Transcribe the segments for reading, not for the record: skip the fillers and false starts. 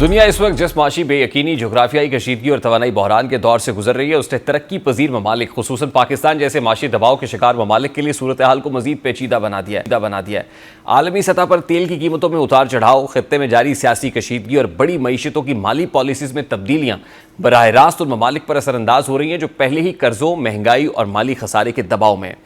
दुनिया इस वक्त जिस माशी बेयकीनी जोग्राफियाई कशीदगी और तवानाई बहरान के दौर से गुजर रही है, उसने तरक्की पजीर ममालिक खुसूसन पाकिस्तान जैसे माशी दबाव के शिकार ममालिक के लिए सूरत हाल को मजीद पेचीदा बना दिया है। आलमी सतह पर तेल की कीमतों में उतार चढ़ाव, खित्ते में जारी सियासी कशीदगी और बड़ी मईशतों की माली पॉलिसीज में तब्दीलियाँ बराह रास्त उन ममालिक पर असरअंदाज हो रही हैं जो पहले ही कर्जों, महंगाई और माली खसारे के दबाव में है।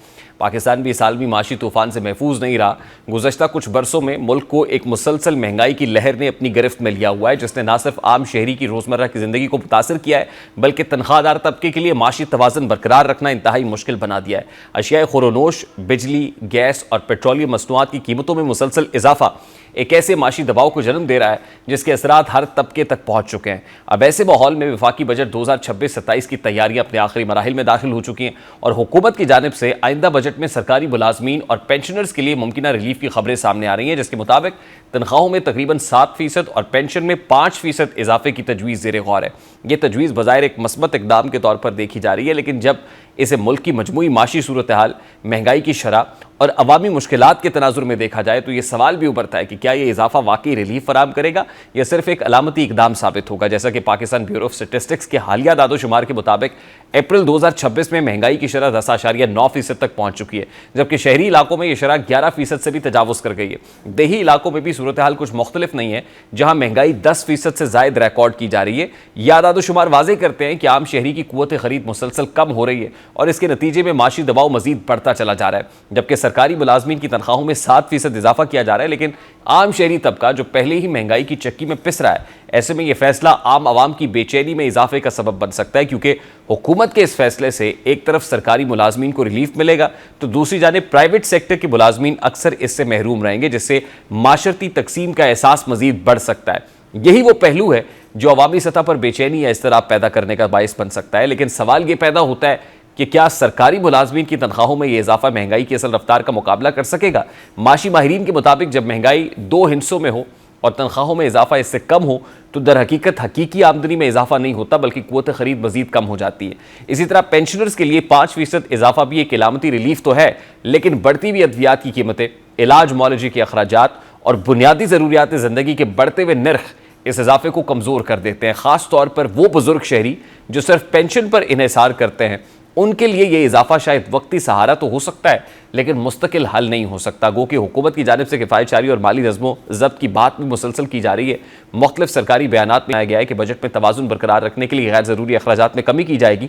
पाकिस्तान भी इस आलमी माशी तूफान से महफूज नहीं रहा। गुज़श्ता कुछ बरसों में मुल्क को एक मुसलसल महंगाई की लहर ने अपनी गिरफ्त में लिया हुआ है, जिसने न सिर्फ आम शहरी की रोज़मर्रा की ज़िंदगी को मुतासर किया है, बल्कि तनख्वाहदार तबके के लिए माशी तवाज़न बरकरार रखना इंतहाई मुश्किल बना दिया है। अशियाए खुरोनोश, बिजली, गैस और पेट्रोलियम मसनूआत की कीमतों में मुसलसल इजाफा एक ऐसे माशी दबाव को जन्म दे रहा है जिसके असरात हर तबके तक पहुंच चुके हैं। अब ऐसे माहौल में वफाकी बजट 2026-27 की तैयारियां अपने आखिरी मराहिल में दाखिल हो चुकी हैं और हुकूमत की जानिब से आइंदा बजट में सरकारी मुलाजमीन और पेंशनर्स के लिए मुमकिना रिलीफ की खबरें सामने आ रही हैं, जिसके मुताबिक तनख्वाहों में तकरीबन 7% और पेंशन में 5% इजाफे की तजवीज़ ज़ेर गौर है। यह तजवीज़ बज़ाहिर एक मस्बत इकदाम के तौर पर देखी जा रही है, लेकिन जब इसे मुल्क की मजमूई माशी सूरत हाल, महंगाई की शरह और अवामी मुश्किलात के तनाजुर में देखा जाए तो ये सवाल भी उभरता है कि क्या ये इजाफा वाकई रिलीफ फराहम करेगा या सिर्फ एक अलामती इकदाम साबित होगा। जैसा कि पाकिस्तान ब्यूरो ऑफ स्टेटिस्टिक्स के हालिया दादोशुमार के मुताबिक अप्रैल 2026 में महंगाई की शरह 10.9% तक पहुंच चुकी है, जबकि शहरी इलाकों में यह शरह 11% से भी तजावुज़ कर गई है। देही इलाकों में भी सूरत हाल कुछ मुख्तलिफ नहीं है, जहां महंगाई 10% से ज़ायद रिकॉर्ड की जा रही है। यह दादोशुमार वाज़े करते हैं कि आम शहरी की कुव्वत खरीद मुसलसल कम हो रही है और इसके नतीजे में माशी दबाव मजीद बढ़ता चला जा रहा है। जबकि सरकारी मुलाजमीन की तनख्वाहों में 7% इजाफा किया जा रहा है, लेकिन आम शहरी तबका जो पहले ही महंगाई की चक्की में पिस रहा है, ऐसे में यह फैसला आम आवाम की बेचैनी में इजाफे का सबब बन सकता है, क्योंकि हुकूमत के इस फैसले से एक तरफ सरकारी मुलाजमीन को रिलीफ मिलेगा तो दूसरी जानिब प्राइवेट सेक्टर के मुलाजमीन अक्सर इससे महरूम रहेंगे, जिससे माशरती तकसीम का एहसास मजीद बढ़ सकता है। यही वो पहलू है जो अवामी सतह पर बेचैनी या इज़्तिराब पैदा करने का बाइस बन सकता है। लेकिन सवाल ये पैदा होता है कि क्या सरकारी मुलाजमीन की तनख्वाहों में यह इजाफा महंगाई की असल रफ्तार का मुकाबला कर सकेगा। माशी माहिरीन के मुताबिक जब महंगाई दो हिस्सों में हो और तनख्वाहों में इजाफा इससे कम हो तो दर हकीकत हकीकी आमदनी में इजाफा नहीं होता, बल्कि कुव्वत खरीद मजीद कम हो जाती है। इसी तरह पेंशनर्स के लिए 5% इजाफा भी एक इलामती रिलीफ तो है, लेकिन बढ़ती हुई अद्वियात की कीमतें, इलाज मुआलजे के अखराजात और बुनियादी ज़रूरियात ज़िंदगी के बढ़ते हुए नर्ख इस इजाफे को कमज़ोर कर देते हैं। ख़ास तौर पर वो बुजुर्ग शहरी जो सिर्फ पेंशन पर इन्हिसार करते हैं, उनके लिए यह इजाफा शायद वक्ती सहारा तो हो सकता है, लेकिन मुस्तकिल हल नहीं हो सकता। गो कि हुकूमत की जानिब से किफ़ायतशारी और माली नज़्मो ज़ब्त की बात भी मुसलसल की जा रही है। मुख्तलिफ सरकारी बयानात में आया गया है कि बजट में तवाज़ुन बरकरार रखने के लिए गैर ज़रूरी अखराजात में कमी की जाएगी